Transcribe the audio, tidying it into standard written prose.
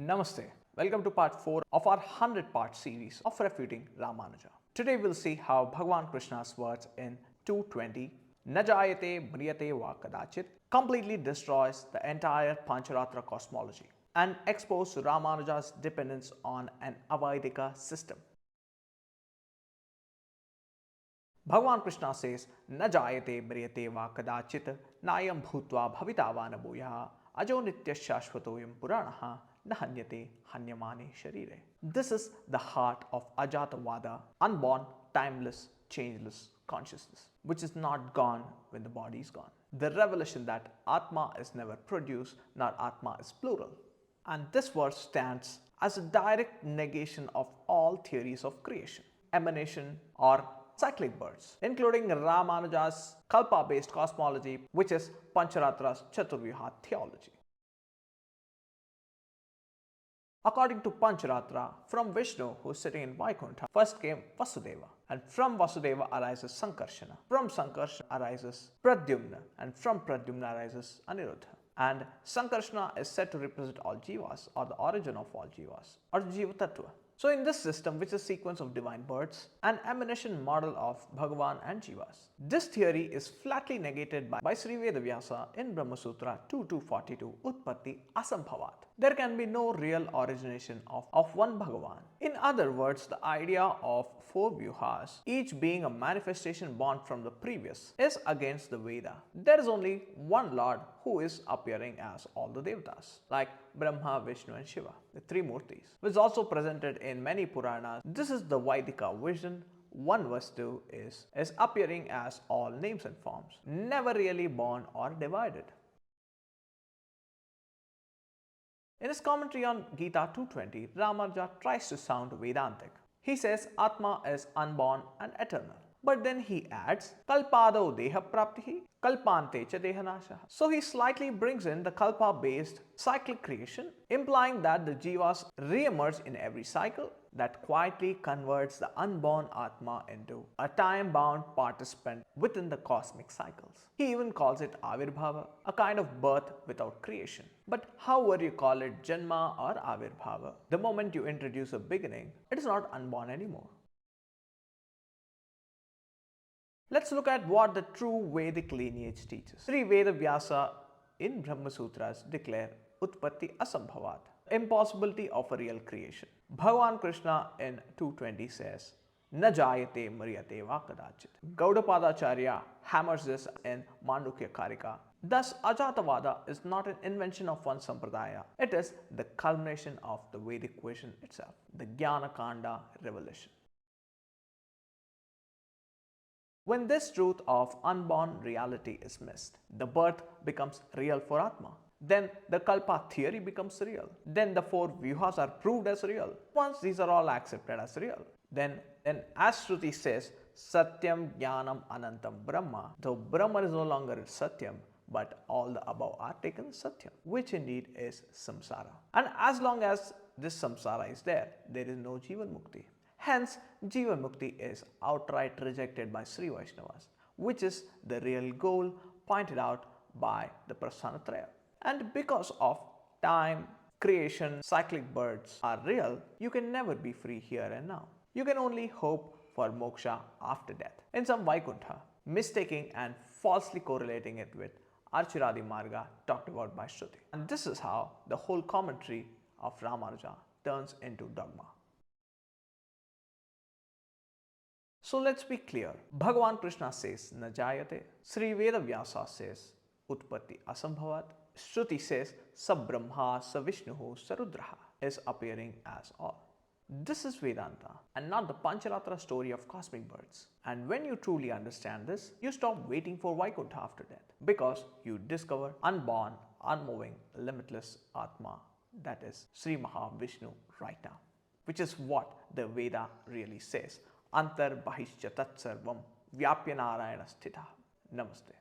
Namaste. Welcome to part 4 of our 100-part series of refuting Rāmānuja. Today we'll see how Bhagavan Krishna's words in 2.20 "Na jayate mriyate va kadachit" completely destroys the entire Pancharātra cosmology and expose Rāmānuja's dependence on an Advaita system. Bhagavan Krishna says, "Na jayate mriyate va kadachit nayam bhutva bhavitavana bhuyaha ajo nitya shashvatoyam puranaha na hanyate hanyamane sharire." This is the heart of Ajaata-Vaada, unborn, timeless, changeless consciousness, which is not gone when the body is gone. The revelation that Ātman is never produced, nor Ātman is plural. And this verse stands as a direct negation of all theories of creation, emanation, or cyclic births, including Ramanuja's Kalpa-based cosmology, which is Pancharatra Chatur Vyuha theology. According to Pancharatra, from Vishnu, who is sitting in Vaikuntha, first came Vasudeva, and from Vasudeva arises Sankarshana. From Sankarshana arises Pradyumna, and from Pradyumna arises Aniruddha. And Sankarshana is said to represent all Jivas, or the origin of all Jivas, or Jiva Tattva. So in this system, which is a sequence of divine births, an emanation model of Bhagavan and Jivas. This theory is flatly negated by Sri Vedavyasa in Brahma Sūtra 2.42 Utpatti Asambhavat. There can be no real origination of one Bhagavan. In other words, the idea of 4 Vyuhas, each being a manifestation born from the previous, is against the Veda. There is only one Lord who is appearing as all the Devatas, like Brahma, Vishnu and Shiva, the 3 Murtis, which is also presented in many Puranas. This is the Vaidika vision. One Vastu is appearing as all names and forms, never really born or divided. In his commentary on Gītā 2.20, Rāmānuja tries to sound Vedantic. He says Ātma is unborn and eternal. But then he adds, Kalpado deha praptihi, kalpante cha dehanasha. So he slightly brings in the kalpa-based cyclic creation, implying that the jivas re-emerge in every cycle that quietly converts the unborn Atma into a time-bound participant within the cosmic cycles. He even calls it Avirbhava, a kind of birth without creation. But however you call it Janma or Avirbhava, the moment you introduce a beginning, it is not unborn anymore. Let's look at what the true Vedic lineage teaches. Sri Vedavyasa in Brahma Sutras declare Utpatti Asambhavat, impossibility of a real creation. Bhagavan Krishna in 2.20 says, Na jayate mriyate va kadachit. Gauḍapāda Acharya hammers this in Mandukya Karika. Thus, Ajātavāda is not an invention of one sampradaya. It is the culmination of the Vedic vision itself, the Jnana Kanda revelation. When this truth of unborn reality is missed, the birth becomes real for Atma. Then the Kalpa theory becomes real. Then the 4 Vyuhas are proved as real. Once these are all accepted as real, then as Shruti says, Satyam Jnanam Anantam Brahma, though Brahma is no longer Satyam, but all the above are taken as Satyam, which indeed is samsara. And as long as this samsara is there is no Jīvanmukti. Hence, Jīvanmukti is outright rejected by Sri Vaishnavas, which is the real goal pointed out by the Prasthanatraya. And because of time, creation, cyclic births are real, you can never be free here and now. You can only hope for moksha after death. In some Vaikuntha, mistaking and falsely correlating it with Archiradi Marga talked about by Shruti. And this is how the whole commentary of Ramanuja turns into dogma. So let's be clear. Bhagavan Krishna says Na jayate. Sri Vedavyasa says Utpatti Asambhavat. Shruti says Sabrahma, Savishnuhu, Sarudraha is appearing as all. This is Vedanta and not the Pancharatra story of cosmic births. And when you truly understand this, you stop waiting for Vaikuntha after death, because you discover unborn, unmoving, limitless Atma, that is Sri Mahavishnu right now, which is what the Veda really says. Antar Bahishcha Tat Sarvam Vyapya Narayana Sthita. Namaste.